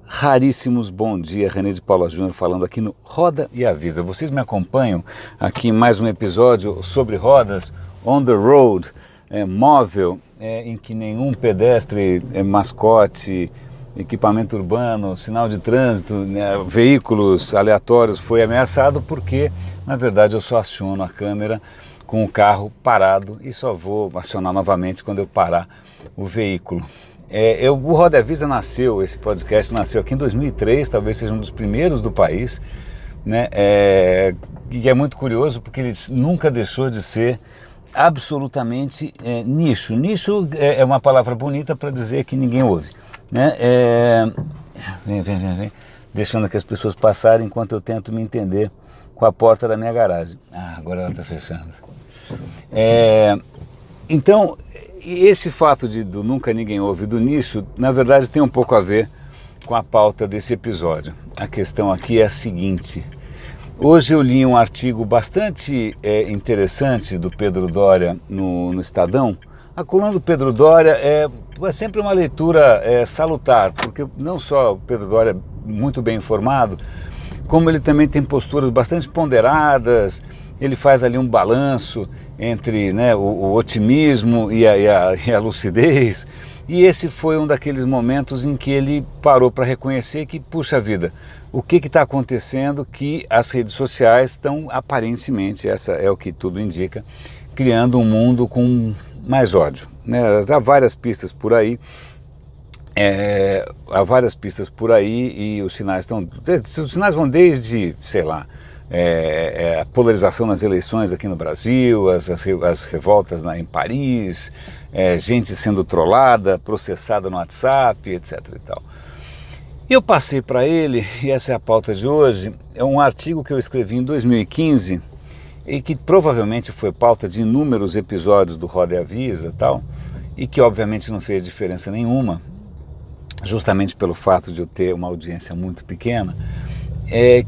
Raríssimos, bom dia, René de Paula Júnior falando aqui no Roda e Avisa. Vocês me acompanham aqui em mais um episódio sobre rodas, on the road, móvel, em que nenhum pedestre, mascote, equipamento urbano, sinal de trânsito, veículos aleatórios foi ameaçado, porque na verdade eu só aciono a câmera com o carro parado e só vou acionar novamente quando eu parar o veículo. O Roda e Avisa nasceu, esse podcast nasceu aqui em 2003, talvez seja um dos primeiros do país, né? E é muito curioso porque ele nunca deixou de ser absolutamente nicho. Nicho é uma palavra bonita para dizer que ninguém ouve, né? Vem, deixando que as pessoas passarem enquanto eu tento me entender com a porta da minha garagem. Agora ela está fechando. Então, esse fato do nunca ninguém ouve do nicho, na verdade tem um pouco a ver com a pauta desse episódio. A questão aqui é a seguinte: hoje eu li um artigo bastante interessante do Pedro Doria no Estadão. A coluna do Pedro Doria é sempre uma leitura salutar, porque não só o Pedro Doria é muito bem informado, como ele também tem posturas bastante ponderadas. Ele faz ali um balanço entre, né, o otimismo e a lucidez, e esse foi um daqueles momentos em que ele parou para reconhecer que, puxa vida, o que está acontecendo, que as redes sociais estão aparentemente, essa é o que tudo indica, criando um mundo com mais ódio, né? Há várias pistas por aí, e os sinais vão desde, sei lá, a polarização nas eleições aqui no Brasil, as revoltas em Paris, gente sendo trollada, processada no WhatsApp, etc. e tal. Eu passei para ele, e essa é a pauta de hoje, é um artigo que eu escrevi em 2015 e que provavelmente foi pauta de inúmeros episódios do Roda e Avisa e tal, e que obviamente não fez diferença nenhuma, justamente pelo fato de eu ter uma audiência muito pequena,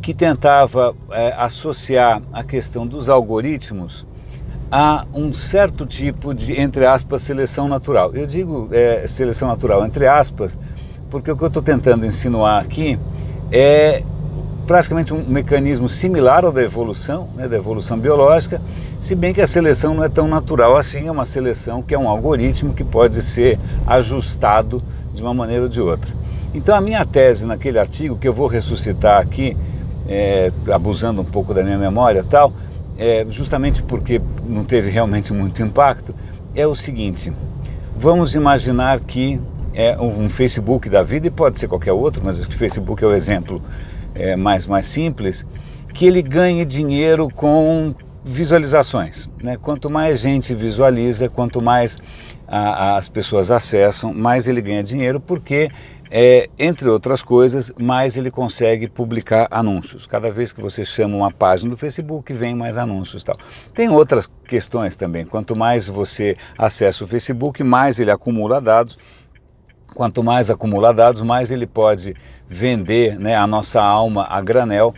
que tentava associar a questão dos algoritmos a um certo tipo de, entre aspas, seleção natural. Eu digo seleção natural entre aspas, porque o que eu estou tentando insinuar aqui é praticamente um mecanismo similar ao da evolução, né, da evolução biológica, se bem que a seleção não é tão natural assim, é uma seleção que é um algoritmo que pode ser ajustado de uma maneira ou de outra. Então a minha tese naquele artigo, que eu vou ressuscitar aqui, abusando um pouco da minha memória e tal, justamente porque não teve realmente muito impacto, é o seguinte: vamos imaginar que um Facebook da vida, e pode ser qualquer outro, mas acho que o Facebook é o exemplo mais simples, que ele ganhe dinheiro com visualizações, né? Quanto mais gente visualiza, quanto mais as pessoas acessam, mais ele ganha dinheiro, porque entre outras coisas, mais ele consegue publicar anúncios. Cada vez que você chama uma página do Facebook, vem mais anúncios e tal. Tem outras questões também. Quanto mais você acessa o Facebook, mais ele acumula dados. Quanto mais acumula dados, mais ele pode vender, né, a nossa alma a granel,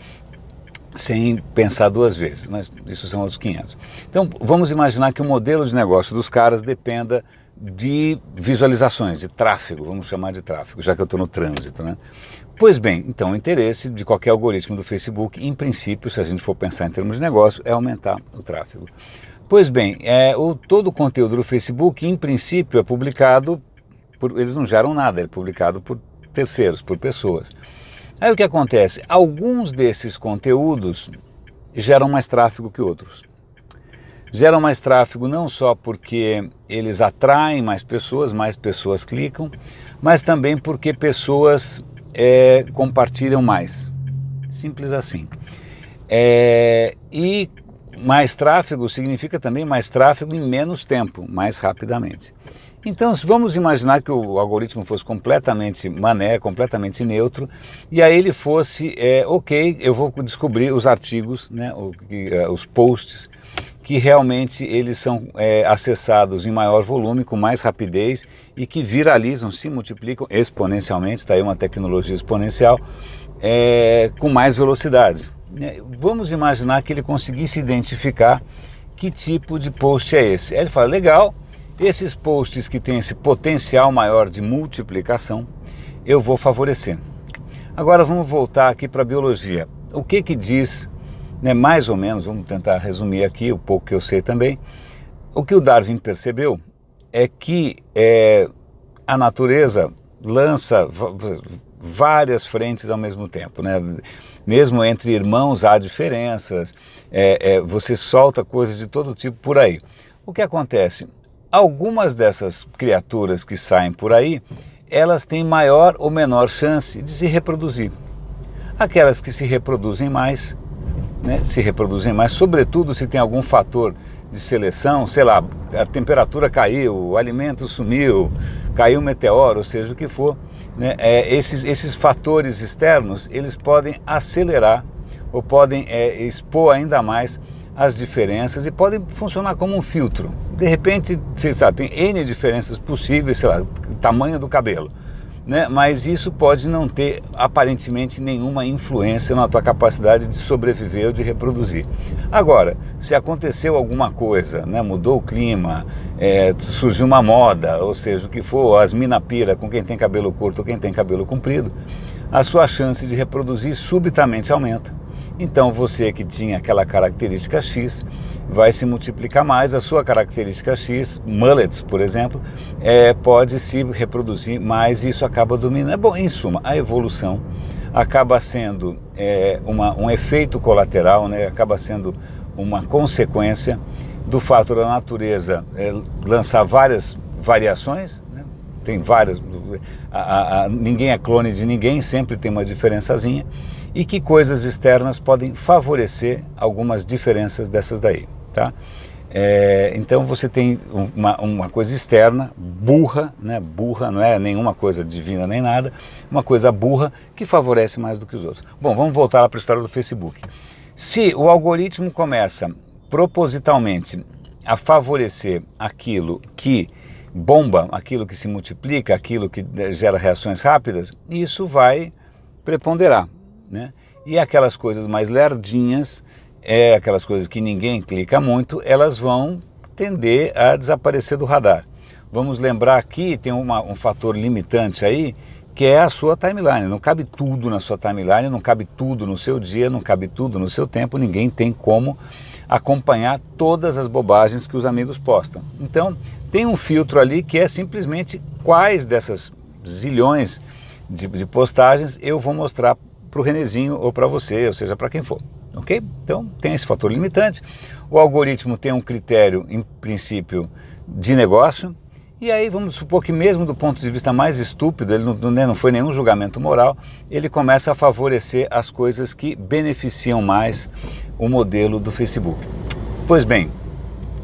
sem pensar duas vezes. Mas isso são outros 500. Então, vamos imaginar que o modelo de negócio dos caras dependa de visualizações, de tráfego, vamos chamar de tráfego, já que eu estou no trânsito, né? Pois bem, então o interesse de qualquer algoritmo do Facebook, em princípio, se a gente for pensar em termos de negócio, é aumentar o tráfego. Pois bem, todo o conteúdo do Facebook, em princípio, é publicado eles não geram nada, é publicado por terceiros, por pessoas. Aí o que acontece? Alguns desses conteúdos geram mais tráfego que outros. Geram mais tráfego não só porque eles atraem mais pessoas clicam, mas também porque pessoas compartilham mais. Simples assim. E mais tráfego significa também mais tráfego em menos tempo, mais rapidamente. Então, vamos imaginar que o algoritmo fosse completamente mané, completamente neutro, e aí ele fosse, ok, eu vou descobrir os artigos, né, os posts, que realmente eles são acessados em maior volume, com mais rapidez, e que viralizam, se multiplicam exponencialmente, está aí uma tecnologia exponencial, com mais velocidade. Vamos imaginar que ele conseguisse identificar que tipo de post é esse. Aí ele fala, legal, esses posts que têm esse potencial maior de multiplicação, eu vou favorecer. Agora vamos voltar aqui para a biologia. O que diz, né, mais ou menos, vamos tentar resumir aqui o pouco que eu sei também, o que o Darwin percebeu é que a natureza lança várias frentes ao mesmo tempo, né? Mesmo entre irmãos há diferenças, você solta coisas de todo tipo por aí. O que acontece? Algumas dessas criaturas que saem por aí, elas têm maior ou menor chance de se reproduzir. Aquelas que se reproduzem mais, né, sobretudo se tem algum fator de seleção, sei lá, a temperatura caiu, o alimento sumiu, caiu um meteoro, ou seja o que for, né, esses fatores externos, eles podem acelerar ou podem expor ainda mais as diferenças e podem funcionar como um filtro. De repente, você sabe, tem N diferenças possíveis, sei lá, tamanho do cabelo, né? Mas isso pode não ter aparentemente nenhuma influência na tua capacidade de sobreviver ou de reproduzir. Agora, se aconteceu alguma coisa, né? Mudou o clima, surgiu uma moda, ou seja, o que for, as mina pira com quem tem cabelo curto ou quem tem cabelo comprido, a sua chance de reproduzir subitamente aumenta. Então você que tinha aquela característica X vai se multiplicar mais, a sua característica X, mullets, por exemplo, pode se reproduzir mais e isso acaba dominando. Bom, em suma, a evolução acaba sendo um efeito colateral, né? Acaba sendo uma consequência do fato da natureza lançar várias variações, né? Tem várias, ninguém é clone de ninguém, sempre tem uma diferençazinha, e que coisas externas podem favorecer algumas diferenças dessas daí, tá? Então você tem uma coisa externa, burra, né? Burra, não é nenhuma coisa divina nem nada, uma coisa burra que favorece mais do que os outros. Bom, vamos voltar lá para a história do Facebook. Se o algoritmo começa propositalmente a favorecer aquilo que bomba, aquilo que se multiplica, aquilo que gera reações rápidas, isso vai preponderar, né? E aquelas coisas mais lerdinhas, aquelas coisas que ninguém clica muito, elas vão tender a desaparecer do radar. Vamos lembrar aqui, tem um fator limitante aí, que é a sua timeline. Não cabe tudo na sua timeline, não cabe tudo no seu dia, não cabe tudo no seu tempo, ninguém tem como acompanhar todas as bobagens que os amigos postam. Então, tem um filtro ali que é simplesmente quais dessas zilhões de postagens eu vou mostrar para o Renezinho ou para você, ou seja, para quem for, ok? Então tem esse fator limitante, o algoritmo tem um critério, em princípio, de negócio, e aí vamos supor que mesmo do ponto de vista mais estúpido, ele não foi nenhum julgamento moral, ele começa a favorecer as coisas que beneficiam mais o modelo do Facebook. Pois bem,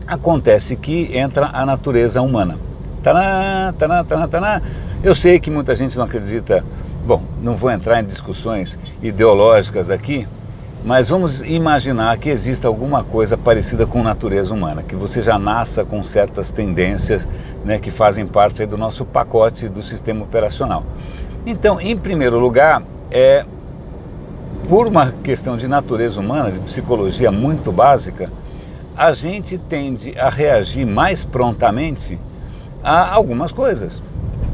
acontece que entra a natureza humana. Tanã, tanã, tanã, tanã. Eu sei que muita gente não acredita. Bom, não vou entrar em discussões ideológicas aqui, mas vamos imaginar que exista alguma coisa parecida com natureza humana, que você já nasça com certas tendências, né, que fazem parte aí do nosso pacote do sistema operacional. Então, em primeiro lugar, por uma questão de natureza humana, de psicologia muito básica, a gente tende a reagir mais prontamente a algumas coisas,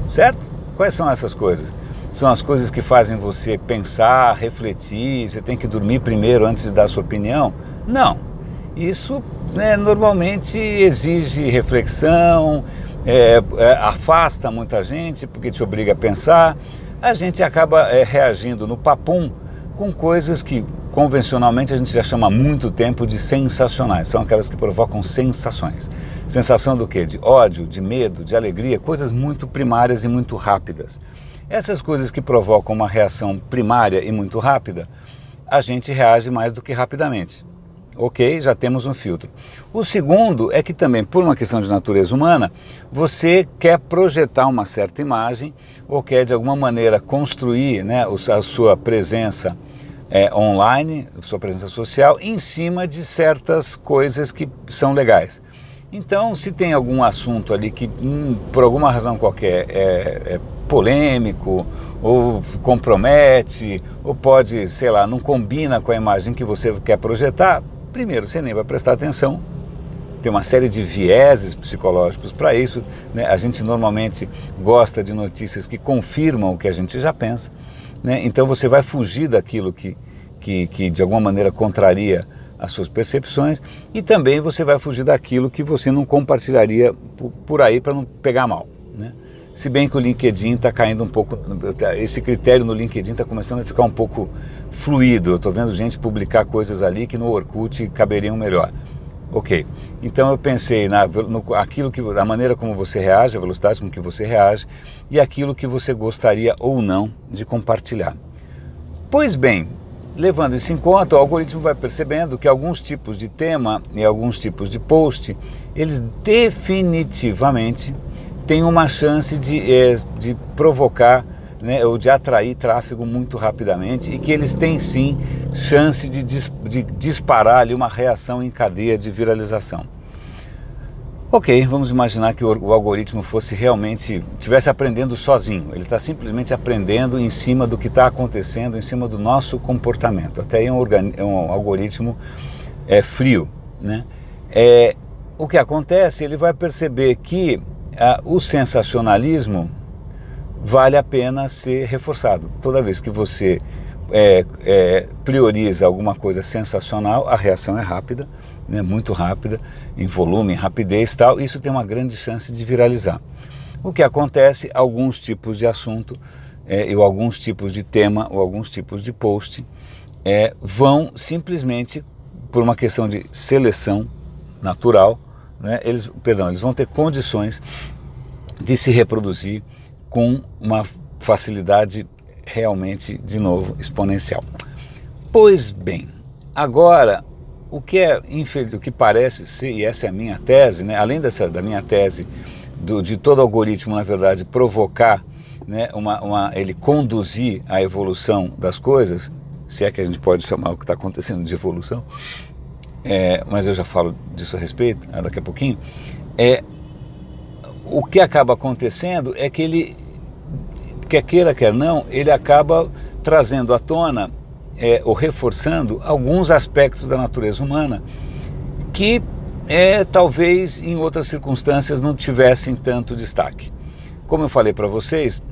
certo? Quais são essas coisas? São as coisas que fazem você pensar, refletir, você tem que dormir primeiro antes de dar a sua opinião? Não. Isso, né, normalmente exige reflexão, afasta muita gente porque te obriga a pensar. A gente acaba reagindo no papum com coisas que convencionalmente a gente já chama há muito tempo de sensacionais. São aquelas que provocam sensações. Sensação do quê? De ódio, de medo, de alegria, coisas muito primárias e muito rápidas. Essas coisas que provocam uma reação primária e muito rápida, a gente reage mais do que rapidamente. Ok? Já temos um filtro. O segundo é que também, por uma questão de natureza humana, você quer projetar uma certa imagem ou quer de alguma maneira construir, né, a sua presença online, a sua presença social, em cima de certas coisas que são legais. Então, se tem algum assunto ali que, por alguma razão qualquer, é polêmico, ou compromete, ou pode, sei lá, não combina com a imagem que você quer projetar, primeiro, você nem vai prestar atenção. Tem uma série de vieses psicológicos para isso, né? A gente normalmente gosta de notícias que confirmam o que a gente já pensa. né? Então você vai fugir daquilo que de alguma maneira contraria as suas percepções, e também você vai fugir daquilo que você não compartilharia por aí para não pegar mal, né? Se bem que o LinkedIn está caindo um pouco, esse critério no LinkedIn está começando a ficar um pouco fluido. Eu estou vendo gente publicar coisas ali que no Orkut caberiam melhor. Ok, então eu pensei a maneira como você reage, a velocidade com que você reage e aquilo que você gostaria ou não de compartilhar. Pois bem, levando isso em conta, o algoritmo vai percebendo que alguns tipos de tema e alguns tipos de post, eles definitivamente têm uma chance de provocar, né, ou de atrair tráfego muito rapidamente, e que eles têm sim chance de disparar ali uma reação em cadeia de viralização. Ok, vamos imaginar que o algoritmo estivesse aprendendo sozinho. Ele está simplesmente aprendendo em cima do que está acontecendo, em cima do nosso comportamento. Até aí é um algoritmo frio, né? O que acontece, ele vai perceber que o sensacionalismo vale a pena ser reforçado. Toda vez que você prioriza alguma coisa sensacional, a reação é rápida, né, muito rápida, em volume, em rapidez e tal. Isso tem uma grande chance de viralizar. O que acontece, alguns tipos de assunto, ou alguns tipos de tema, ou alguns tipos de post, vão simplesmente, por uma questão de seleção natural, né, eles vão ter condições de se reproduzir com uma facilidade realmente, de novo, exponencial. Pois bem, agora, o que parece ser, e essa é a minha tese, né, além da minha tese de todo algoritmo, na verdade, provocar, né, ele conduzir a evolução das coisas, se é que a gente pode chamar o que está acontecendo de evolução, mas eu já falo disso a respeito, daqui a pouquinho, o que acaba acontecendo é que ele, quer queira, quer não, ele acaba trazendo à tona ou reforçando alguns aspectos da natureza humana que talvez em outras circunstâncias não tivessem tanto destaque. Como eu falei para vocês,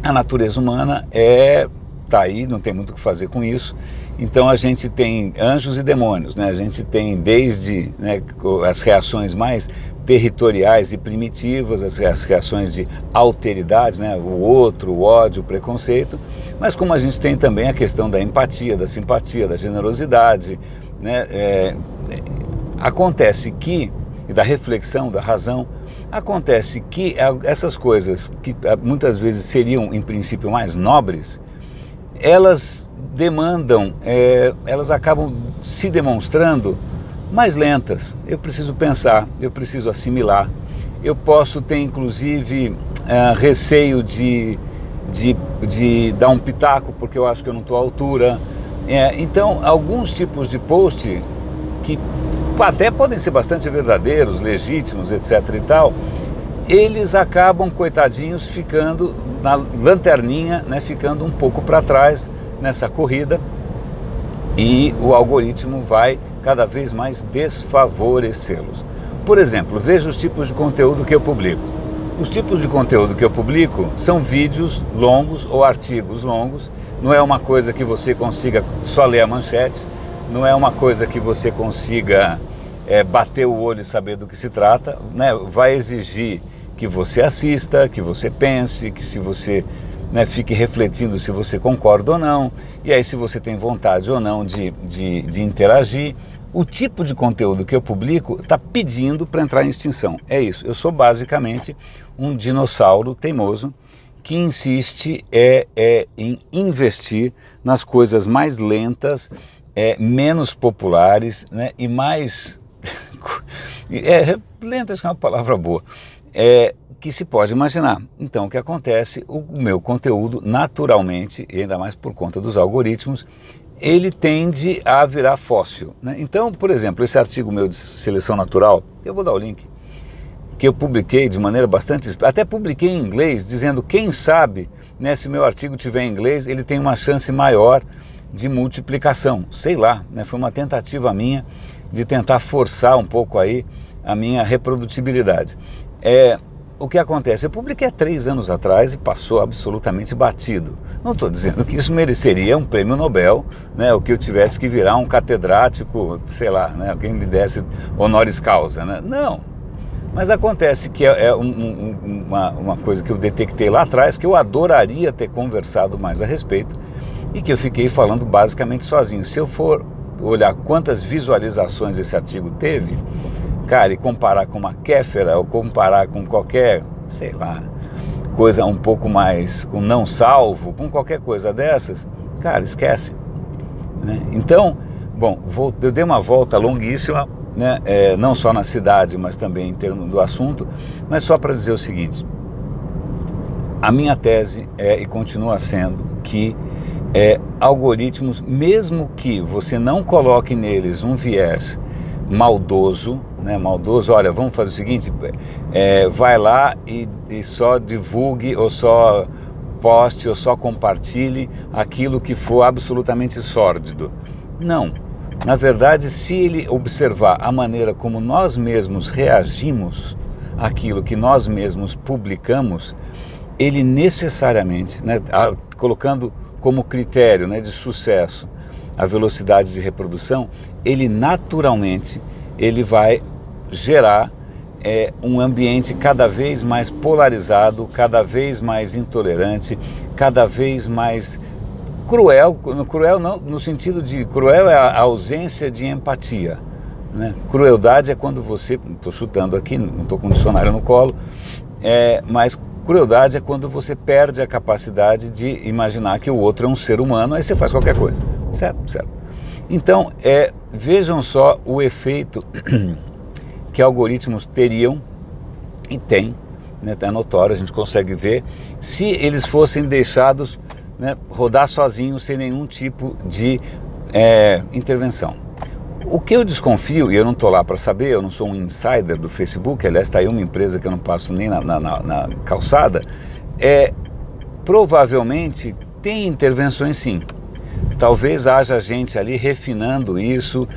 a natureza humana está aí, não tem muito o que fazer com isso. Então a gente tem anjos e demônios, né? A gente tem desde, né, as reações mais territoriais e primitivas, as reações de alteridade, né, o outro, o ódio, o preconceito, mas como a gente tem também a questão da empatia, da simpatia, da generosidade, né, acontece que, e da reflexão, da razão, acontece que essas coisas que muitas vezes seriam em princípio mais nobres, elas demandam, elas acabam se demonstrando mais lentas. Eu preciso pensar, eu preciso assimilar, eu posso ter inclusive receio de dar um pitaco porque eu acho que eu não estou à altura. Então alguns tipos de post que até podem ser bastante verdadeiros, legítimos, etc. e tal, eles acabam, coitadinhos, ficando na lanterninha, né, ficando um pouco para trás nessa corrida, e o algoritmo vai cada vez mais desfavorecê-los. Por exemplo, veja os tipos de conteúdo que eu publico. Os tipos de conteúdo que eu publico são vídeos longos ou artigos longos. Não é uma coisa que você consiga só ler a manchete, não é uma coisa que você consiga bater o olho e saber do que se trata, né? Vai exigir que você assista, que você pense, que se você, né, fique refletindo se você concorda ou não, e aí se você tem vontade ou não de interagir. O tipo de conteúdo que eu publico está pedindo para entrar em extinção. É isso, eu sou basicamente um dinossauro teimoso que insiste em investir nas coisas mais lentas, menos populares, né, e mais... lentas, que é uma palavra boa, que se pode imaginar. Então o que acontece, o meu conteúdo naturalmente, e ainda mais por conta dos algoritmos, ele tende a virar fóssil, né? Então, por exemplo, esse artigo meu de seleção natural, eu vou dar o link, que eu publiquei de maneira bastante... Até publiquei em inglês, dizendo, quem sabe, né, se o meu artigo tiver em inglês, ele tem uma chance maior de multiplicação. Sei lá, né, foi uma tentativa minha de tentar forçar um pouco aí a minha reprodutibilidade. o que acontece? Eu publiquei há 3 anos atrás e passou absolutamente batido. Não estou dizendo que isso mereceria um prêmio Nobel, né, ou que eu tivesse que virar um catedrático, sei lá, né, alguém me desse honoris causa, né? Não. Mas acontece que é uma coisa que eu detectei lá atrás, que eu adoraria ter conversado mais a respeito e que eu fiquei falando basicamente sozinho. Se eu for olhar quantas visualizações esse artigo teve, cara, e comparar com uma Kéfera ou comparar com qualquer, sei lá, coisa um pouco mais, com não salvo, com qualquer coisa dessas, cara, esquece, né? Então, bom, eu dei uma volta longuíssima, né, não só na cidade, mas também em termos do assunto, mas só para dizer o seguinte: a minha tese é e continua sendo que algoritmos, mesmo que você não coloque neles um viés maldoso, né, maldoso, olha, vamos fazer o seguinte, vai lá e só divulgue ou só poste ou só compartilhe aquilo que for absolutamente sórdido. Não. Na verdade, se ele observar a maneira como nós mesmos reagimos àquilo que nós mesmos publicamos, ele necessariamente, né, colocando como critério, né, de sucesso a velocidade de reprodução, ele naturalmente vai gerar um ambiente cada vez mais polarizado, cada vez mais intolerante, cada vez mais cruel não, no sentido de cruel é a ausência de empatia, né? Crueldade é quando você, estou chutando aqui, não estou com o dicionário no colo, mas crueldade é quando você perde a capacidade de imaginar que o outro é um ser humano, aí você faz qualquer coisa, certo? Então, vejam só o efeito que algoritmos teriam e tem, né, tá notório, a gente consegue ver, se eles fossem deixados, né, rodar sozinhos sem nenhum tipo de intervenção. O que eu desconfio, e eu não estou lá para saber, eu não sou um insider do Facebook, aliás, está aí uma empresa que eu não passo nem na calçada, provavelmente tem intervenções sim. Talvez haja gente ali refinando isso,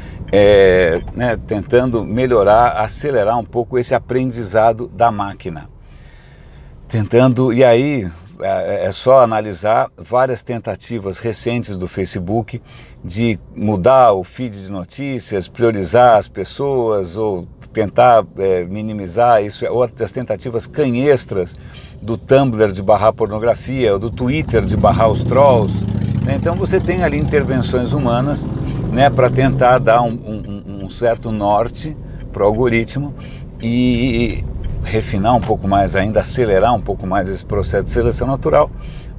né, tentando melhorar, acelerar um pouco esse aprendizado da máquina. E aí é só analisar várias tentativas recentes do Facebook de mudar o feed de notícias, priorizar as pessoas ou tentar minimizar isso, outras tentativas canhestras do Tumblr de barrar pornografia, ou do Twitter de barrar os trolls, né? Então você tem ali intervenções humanas, né, para tentar dar um certo norte para o algoritmo e refinar um pouco mais ainda, acelerar um pouco mais esse processo de seleção natural,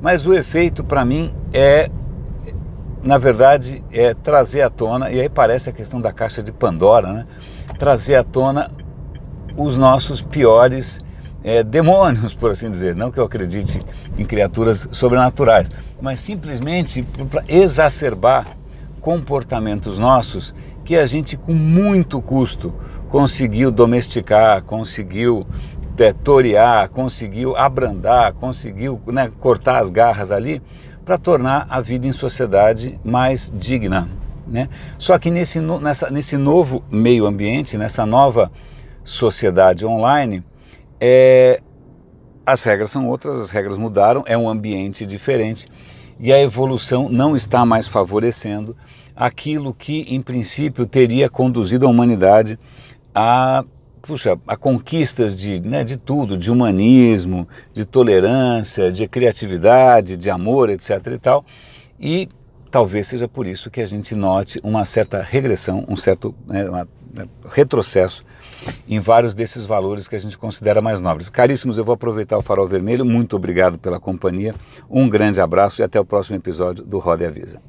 mas o efeito para mim na verdade, trazer à tona, e aí parece a questão da caixa de Pandora, né? Trazer à tona os nossos piores demônios, por assim dizer, não que eu acredite em criaturas sobrenaturais, mas simplesmente para exacerbar comportamentos nossos que a gente com muito custo conseguiu domesticar, conseguiu torear, conseguiu abrandar, conseguiu, né, cortar as garras ali para tornar a vida em sociedade mais digna, né? Só que nesse novo meio ambiente, nessa nova sociedade online, as regras são outras, as regras mudaram, é um ambiente diferente e a evolução não está mais favorecendo aquilo que em princípio teria conduzido a humanidade a conquistas de tudo, de humanismo, de tolerância, de criatividade, de amor, etc. e tal. E talvez seja por isso que a gente note uma certa regressão, um certo retrocesso em vários desses valores que a gente considera mais nobres. Caríssimos, eu vou aproveitar o farol vermelho, muito obrigado pela companhia, um grande abraço e até o próximo episódio do Roda e Avisa.